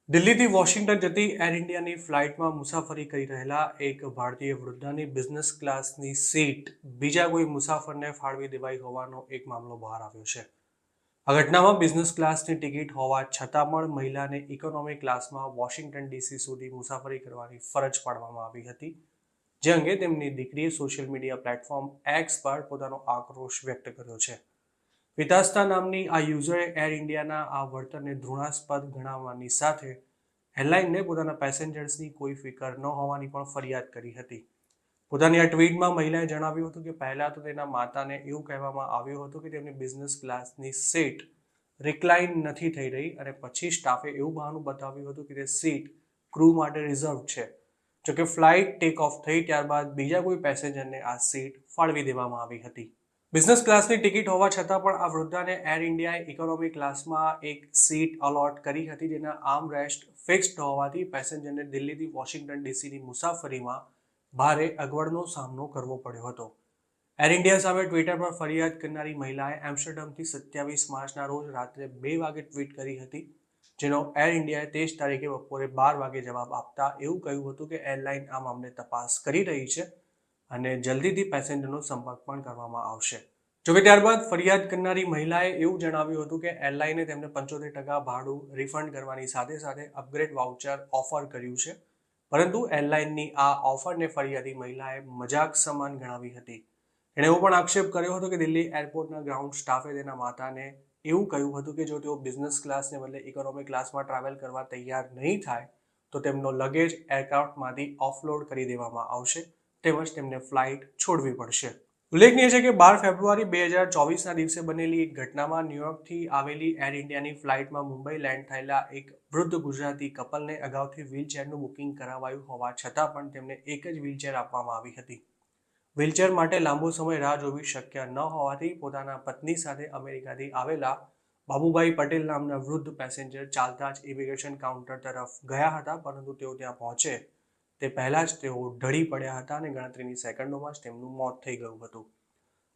દિલ્હીથી વોશિંગ્ટન જતી એર ઇન્ડિયાની ફ્લાઇટમાં મુસાફરી કરી રહેલા એક ભારતીય વૃદ્ધાની બિઝનેસ ક્લાસની સીટ બીજા કોઈ મુસાફરને ફાળવી દેવાઈ હોવાનો એક મામલો બહાર આવ્યો છે. આ ઘટનામાં બિઝનેસ ક્લાસની ટિકિટ હોવા છતાં પણ મહિલાને ઇકોનોમી ક્લાસમાં વોશિંગ્ટન ડીસી સુધી મુસાફરી કરવાની ફરજ પાડવામાં આવી હતી, જે અંગે તેમની દીકરીએ સોશિયલ મીડિયા પ્લેટફોર્મ એક્સ પર પોતાનો આક્રોશ વ્યક્ત કર્યો છે. વિતાસ્તા નામની આ યુઝરે એર ઇન્ડિયાના આ વર્તનને ઘૃણાસ્પદ ગણાવવાની સાથે એરલાઇનને પોતાના પેસેન્જર્સની કોઈ ફિકર ન હોવાની પણ ફરિયાદ કરી હતી. પોતાની આ ટ્વીટમાં મહિલાએ જણાવ્યું હતું કે પહેલાં તો તેના માતાને એવું કહેવામાં આવ્યું હતું કે તેમની બિઝનેસ ક્લાસની સીટ રિક્લાઇન નથી થઈ રહી અને પછી સ્ટાફે એવું બહાનું બતાવ્યું હતું કે તે સીટ ક્રૂ માટે રિઝર્વ છે. જોકે ફ્લાઇટ ટેક ઓફ થઈ ત્યારબાદ બીજા કોઈ પેસેન્જરને આ સીટ ફાળવી દેવામાં આવી હતી. બિઝનેસ ક્લાસની ટિકિટ હોવા છતાં પણ આ વૃદ્ધાને એર ઇન્ડિયાએ ઇકોનોમી ક્લાસમાં એક સીટ અલોટ કરી હતી, જેના આર્મ રેસ્ટ ફિક્સ્ડ હોવાથી પેસેન્જરને દિલ્હીથી વોશિંગ્ટન ડીસીની મુસાફરીમાં ભારે અગવડનો સામનો કરવો પડ્યો હતો. એર ઇન્ડિયા સામે ટ્વિટર પર ફરિયાદ કરનારી મહિલાએ એમ્સ્ટરડમથી 27 માર્ચના રોજ રાત્રે 2 વાગે ટ્વીટ કરી હતી, જેનો એર ઇન્ડિયાએ તે જ તારીખે બપોરે 12 વાગે જવાબ આપતા એવું કહ્યું હતું કે એરલાઇન આ મામલે તપાસ કરી રહી છે અને જલ્દીથી પેસેન્જરનો સંપર્ક પણ કરવામાં આવશે. જોકે ત્યારબાદ ફરિયાદ કરનારી મહિલાએ એવું જણાવ્યું હતું કે એરલાઇને તેમને 75% ભાડું રિફંડ કરવાની સાથે સાથે અપગ્રેડ વાઉચર ઓફર કર્યું છે, પરંતુ એરલાઇનની આ ઓફરને ફરિયાદી મહિલાએ મજાક સમાન ગણાવી હતી. એણે એવો પણ આક્ષેપ કર્યો હતો કે દિલ્હી એરપોર્ટના ગ્રાઉન્ડ સ્ટાફે તેના માતાને એવું કહ્યું હતું કે જો તેઓ બિઝનેસ ક્લાસને બદલે ઇકોનોમી ક્લાસમાં ટ્રાવેલ કરવા તૈયાર નહીં થાય તો તેમનો લગેજ એરક્રાફ્ટમાંથી ઓફલોડ કરી દેવામાં આવશે, તેમજ તેમને ફ્લાઇટ છોડવી પડશે. ઉલ્લેખનીય છે કે 12 ફેબ્રુઆરી 2024ના દિવસે બનેલી એક ઘટનામાં ન્યૂયોર્કથી આવેલી એર ઇન્ડિયાની ફ્લાઇટમાં મુંબઈ લેન્ડ થયેલા એક વૃદ્ધ ગુજરાતી કપલને અગાઉથી વ્હીલચેરનું બુકિંગ કરાવાયું હોવા છતાં પણ તેમને એક જ વ્હીલચેર આપવામાં આવી હતી. વ્હીલચેર માટે લાંબો સમય રાહ જોવી શક્ય ન હોવાથી પોતાના પત્ની સાથે અમેરિકાથી આવેલા બાબુભાઈ પટેલ નામના વૃદ્ધ પેસેન્જર ચાલતા જ ઇમિગ્રેશન કાઉન્ટર તરફ ગયા હતા, પરંતુ તેઓ ત્યાં પહોંચે તે પહેલાં જ તેઓ ઢળી પડ્યા હતા અને ગણતરીની સેકન્ડોમાં જ તેમનું મોત થઈ ગયું હતું.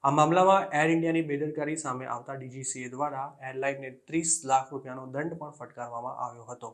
આ મામલામાં એર ઇન્ડિયાની બેદરકારી સામે આવતા ડીજીસીએ દ્વારા એરલાઇનને 30 લાખ રૂપિયાનો દંડ પણ ફટકારવામાં આવ્યો હતો.